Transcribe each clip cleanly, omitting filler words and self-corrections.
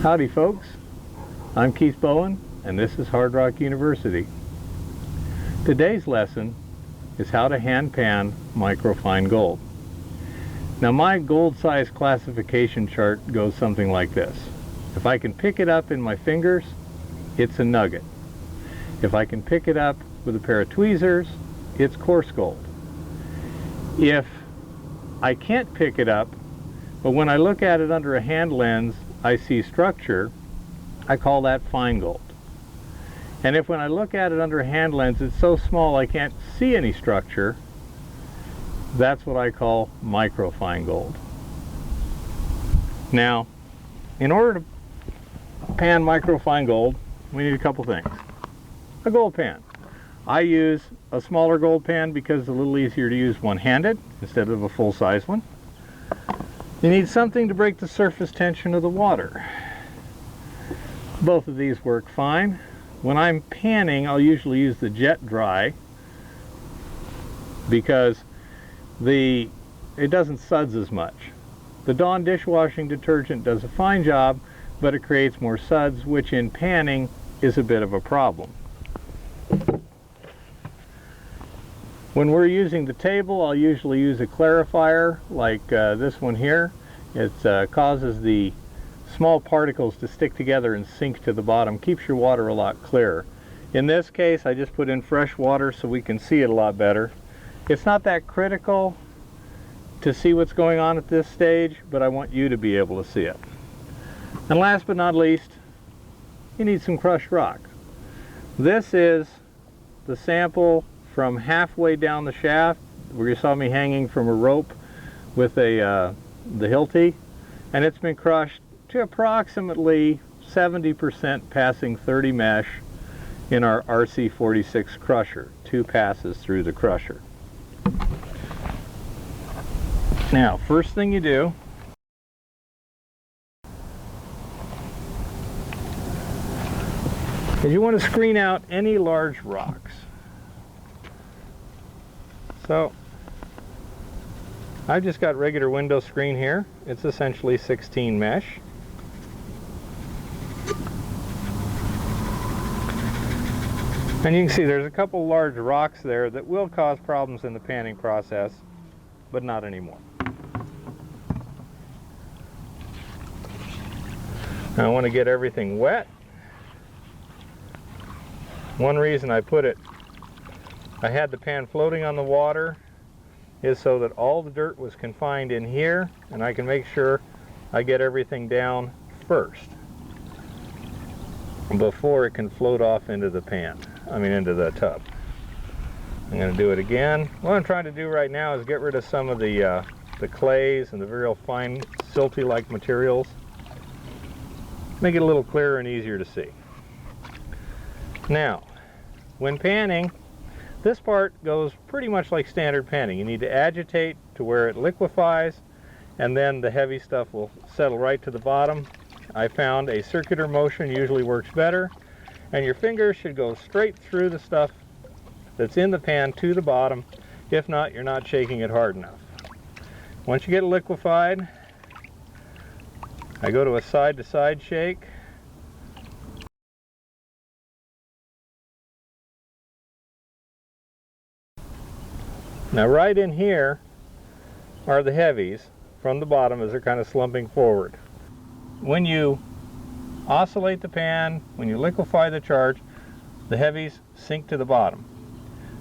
Howdy folks, I'm Keith Bowen and this is Hard Rock University. Today's lesson is how to hand pan microfine gold. Now my gold size classification chart goes something like this. If I can pick it up in my fingers, it's a nugget. If I can pick it up with a pair of tweezers, it's coarse gold. If I can't pick it up, but when I look at it under a hand lens, I see structure, I call that fine gold. And if when I look at it under a hand lens, it's so small I can't see any structure, that's what I call microfine gold. Now, in order to pan microfine gold, we need a couple things. A gold pan. I use a smaller gold pan because it's a little easier to use one-handed instead of a full-size one. You need something to break the surface tension of the water. Both of these work fine. When I'm panning, I'll usually use the Jet Dry because it doesn't suds as much. The Dawn dishwashing detergent does a fine job, but it creates more suds, which in panning is a bit of a problem. When we're using the table, I'll usually use a clarifier like this one here. It causes the small particles to stick together and sink to the bottom, keeps your water a lot clearer. In this case, I just put in fresh water so we can see it a lot better. It's not that critical to see what's going on at this stage, but I want you to be able to see it. And last but not least, you need some crushed rock. This is the sample from halfway down the shaft, where you saw me hanging from a rope with the Hilti, and it's been crushed to approximately 70% passing 30 mesh in our RC46 crusher. 2 passes through the crusher. Now, first thing you do is you want to screen out any large rocks. So I've just got regular window screen here. It's essentially 16 mesh. And you can see there's a couple large rocks there that will cause problems in the panning process, but not anymore. Now I want to get everything wet. One reason I had the pan floating on the water is so that all the dirt was confined in here, and I can make sure I get everything down first before it can float off into the pan, into the tub. I'm going to do it again. What I'm trying to do right now is get rid of some of the clays and the very fine silty-like materials. Make it a little clearer and easier to see. Now, when panning, this part goes pretty much like standard panning. You need to agitate to where it liquefies, and then the heavy stuff will settle right to the bottom. I found a circular motion usually works better, and your fingers should go straight through the stuff that's in the pan to the bottom. If not, you're not shaking it hard enough. Once you get it liquefied, I go to a side-to-side shake. Now right in here are the heavies from the bottom as they're kind of slumping forward. When you oscillate the pan, when you liquefy the charge, the heavies sink to the bottom.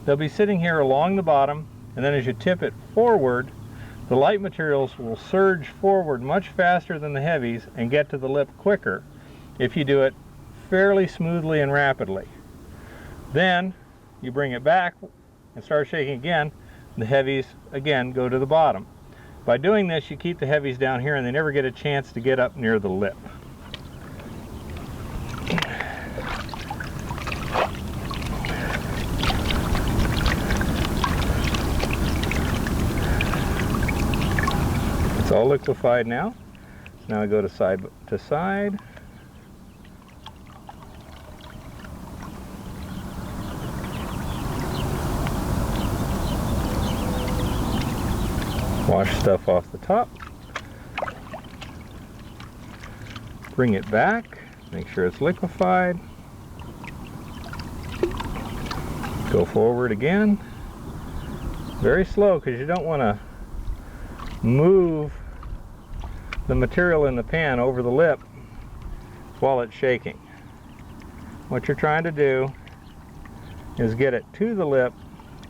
They'll be sitting here along the bottom, and then as you tip it forward, the light materials will surge forward much faster than the heavies and get to the lip quicker if you do it fairly smoothly and rapidly. Then you bring it back and start shaking again. The heavies again go to the bottom. By doing this, you keep the heavies down here and they never get a chance to get up near the lip. It's all liquefied now. Now I go to side to side. Wash stuff off the top. Bring it back, make sure it's liquefied. Go forward again. Very slow, because you don't want to move the material in the pan over the lip while it's shaking. What you're trying to do is get it to the lip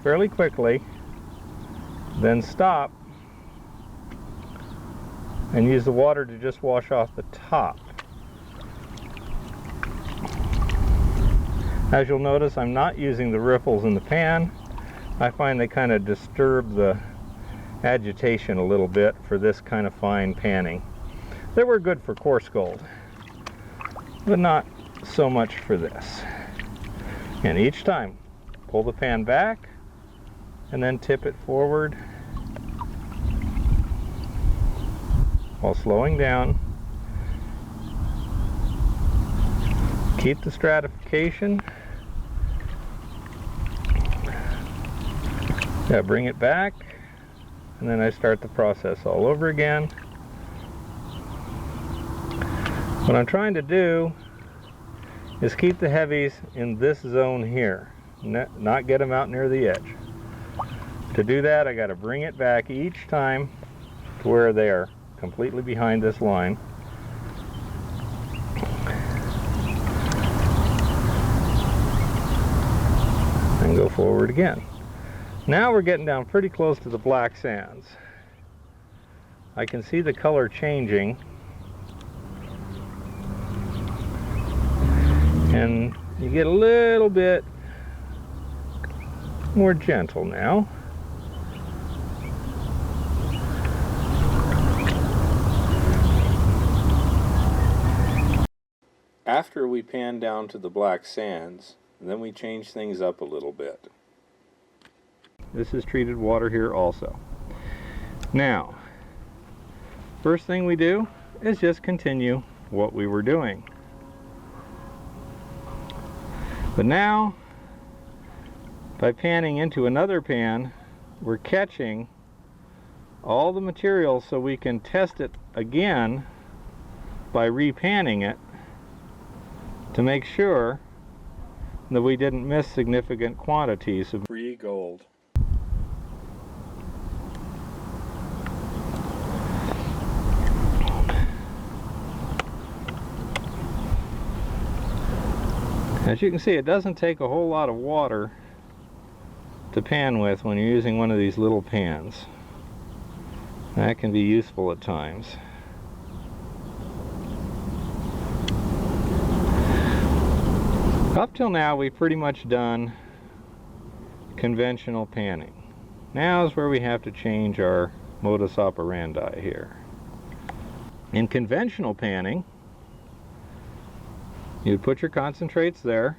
fairly quickly, then stop and use the water to just wash off the top. As you'll notice, I'm not using the riffles in the pan. I find they kind of disturb the agitation a little bit for this kind of fine panning. They were good for coarse gold, but not so much for this. And each time, pull the pan back and then tip it forward while slowing down. Keep the stratification. Yeah, bring it back, and then I start the process all over again. What I'm trying to do is keep the heavies in this zone here, not get them out near the edge. To do that, I got to bring it back each time to where they are completely behind this line. And go forward again. Now we're getting down pretty close to the black sands. I can see the color changing, and you get a little bit more gentle now. After we pan down to the black sands, then we change things up a little bit. This is treated water here also. Now, first thing we do is just continue what we were doing. But now, by panning into another pan, we're catching all the material so we can test it again by repanning it to make sure that we didn't miss significant quantities of free gold. As you can see, it doesn't take a whole lot of water to pan with when you're using one of these little pans. That can be useful at times. Up till now, we've pretty much done conventional panning. Now is where we have to change our modus operandi here. In conventional panning, you'd put your concentrates there,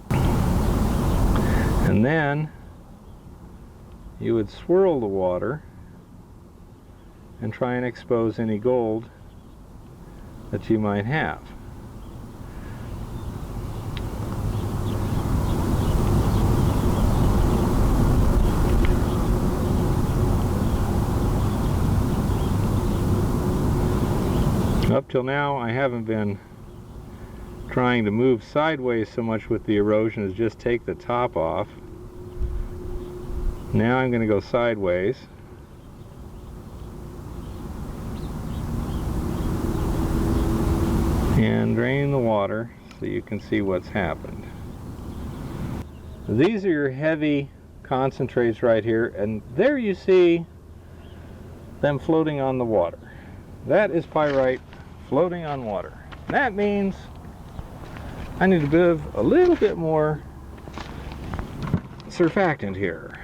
and then you would swirl the water and try and expose any gold that you might have. Up till now, I haven't been trying to move sideways so much with the erosion as just take the top off. Now I'm going to go sideways. And drain the water so you can see what's happened. These are your heavy concentrates right here, and there you see them floating on the water. That is pyrite floating on water. That means I need to put a little bit more surfactant here.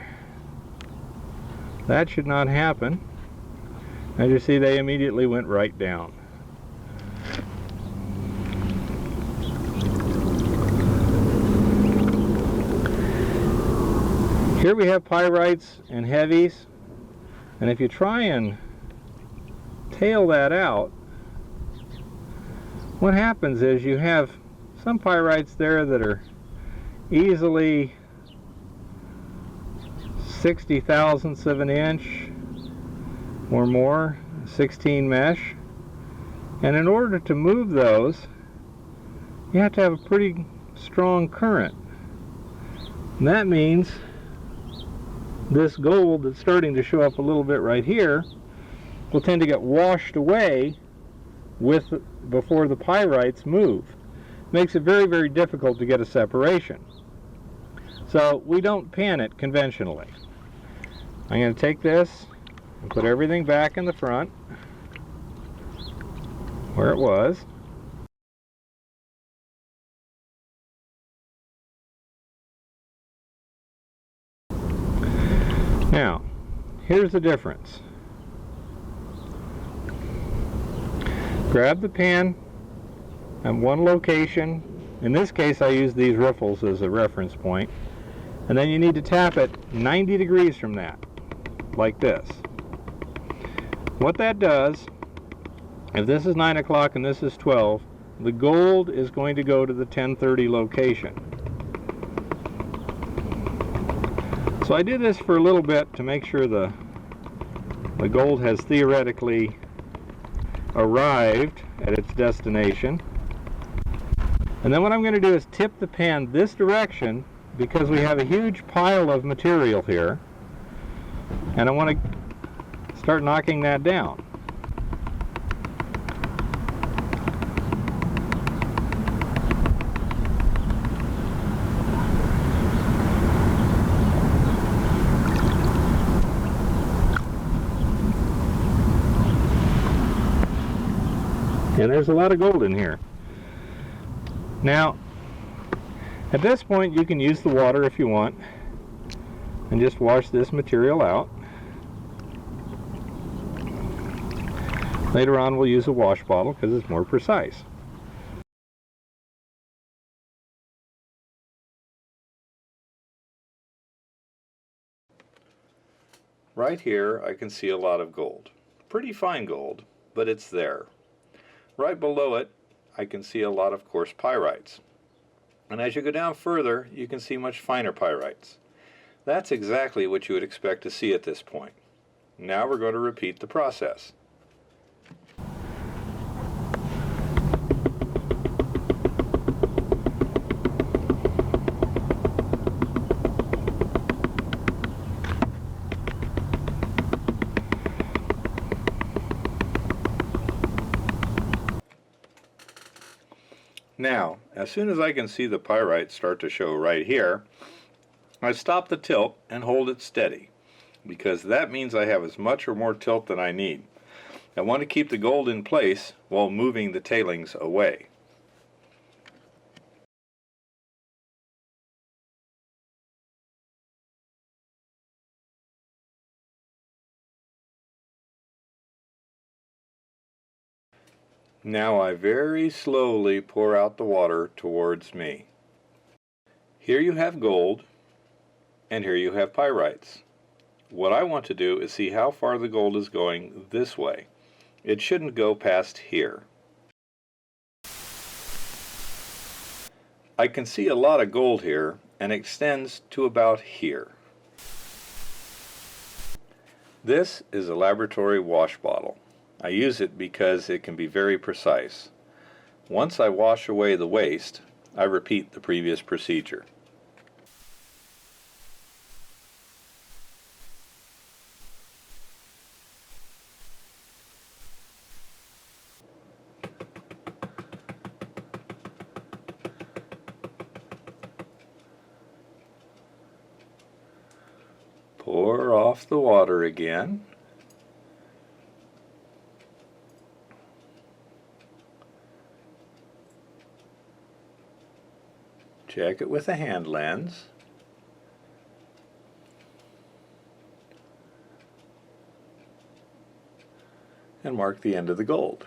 That should not happen. As you see, they immediately went right down. Here we have pyrites and heavies, and if you try and tail that out, what happens is you have some pyrites there that are easily 60 thousandths of an inch or more, 16 mesh, And in order to move those, you have to have a pretty strong current. And that means this gold that's starting to show up a little bit right here will tend to get washed away before the pyrites move. Makes it very, very difficult to get a separation. So we don't pan it conventionally. I'm going to take this and put everything back in the front where it was. Now, here's the difference. Grab the pan at one location. In this case, I use these riffles as a reference point. And then you need to tap it 90 degrees from that, like this. What that does, if this is 9 o'clock and this is 12, the gold is going to go to the 10:30 location. So I did this for a little bit to make sure the gold has theoretically arrived at its destination. And then what I'm going to do is tip the pan this direction because we have a huge pile of material here, and I want to start knocking that down. And there's a lot of gold in here. Now, at this point you can use the water if you want and just wash this material out. Later on we'll use a wash bottle because it's more precise. Right here I can see a lot of gold. Pretty fine gold, but it's there. Right below it I can see a lot of coarse pyrites. And as you go down further, you can see much finer pyrites. That's exactly what you would expect to see at this point. Now we're going to repeat the process. Now, as soon as I can see the pyrites start to show right here, I stop the tilt and hold it steady, because that means I have as much or more tilt than I need. I want to keep the gold in place while moving the tailings away. Now I very slowly pour out the water towards me. Here you have gold, and here you have pyrites. What I want to do is see how far the gold is going this way. It shouldn't go past here. I can see a lot of gold here, and it extends to about here. This is a laboratory wash bottle. I use it because it can be very precise. Once I wash away the waste, I repeat the previous procedure. Pour off the water again. Check it with a hand lens. And mark the end of the gold.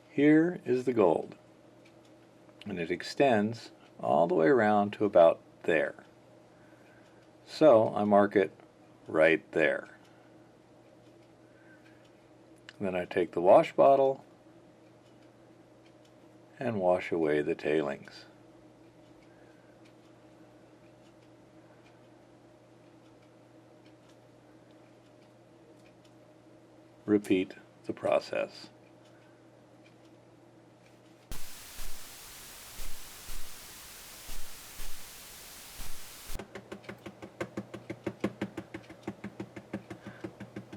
Here is the gold, and it extends all the way around to about there. So I mark it right there. Then I take the wash bottle and wash away the tailings. repeat the process.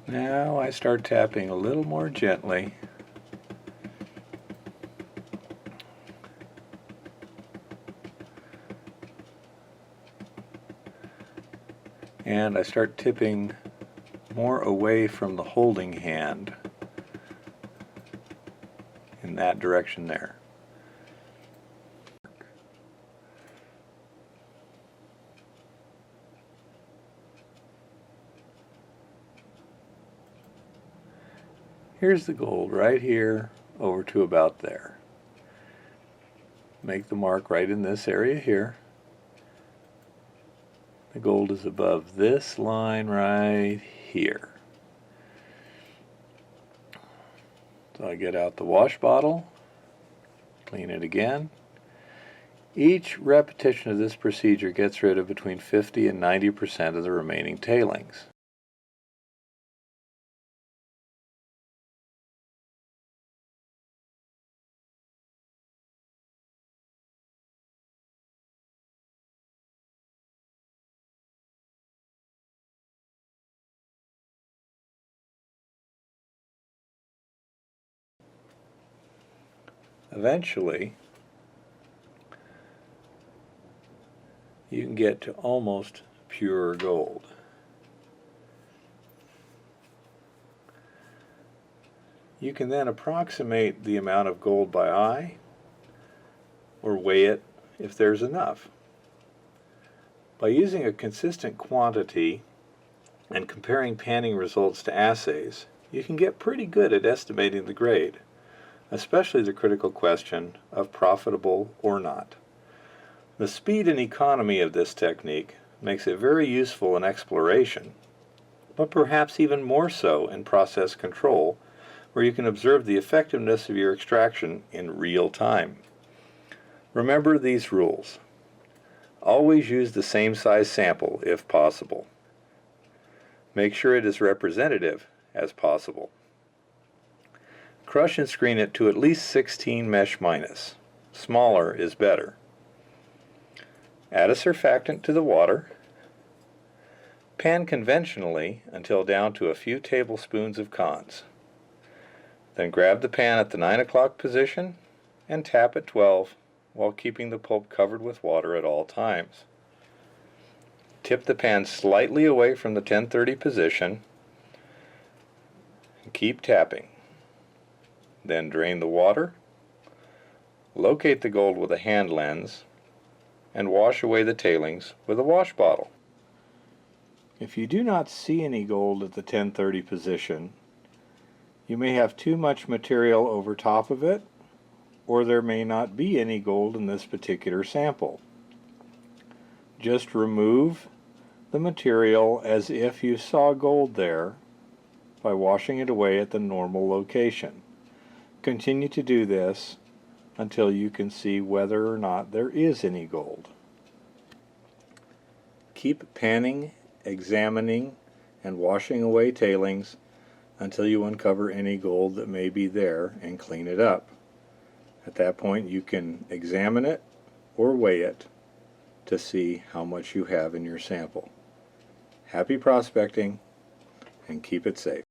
Now I start tapping a little more gently. And I start tipping more away from the holding hand in that direction there. Here's the gold right here over to about there. Make the mark right in this area here. The gold is above this line right here. So I get out the wash bottle, clean it again. Each repetition of this procedure gets rid of between 50 and 90% of the remaining tailings. Eventually, you can get to almost pure gold. You can then approximate the amount of gold by eye or weigh it if there's enough. By using a consistent quantity and comparing panning results to assays, you can get pretty good at estimating the grade, especially the critical question of profitable or not. The speed and economy of this technique makes it very useful in exploration, but perhaps even more so in process control, where you can observe the effectiveness of your extraction in real time. Remember these rules. Always use the same size sample if possible. Make sure it is representative as possible. Crush and screen it to at least 16 mesh minus. Smaller is better. Add a surfactant to the water. Pan conventionally until down to a few tablespoons of Cons. Then grab the pan at the 9 o'clock position and tap at 12 while keeping the pulp covered with water at all times. Tip the pan slightly away from the 10:30 position and keep tapping. Then drain the water, locate the gold with a hand lens, and wash away the tailings with a wash bottle. If you do not see any gold at the 10:30 position, you may have too much material over top of it, or there may not be any gold in this particular sample. Just remove the material as if you saw gold there by washing it away at the normal location. Continue to do this until you can see whether or not there is any gold. Keep panning, examining, and washing away tailings until you uncover any gold that may be there and clean it up. At that point you can examine it or weigh it to see how much you have in your sample. Happy prospecting and keep it safe.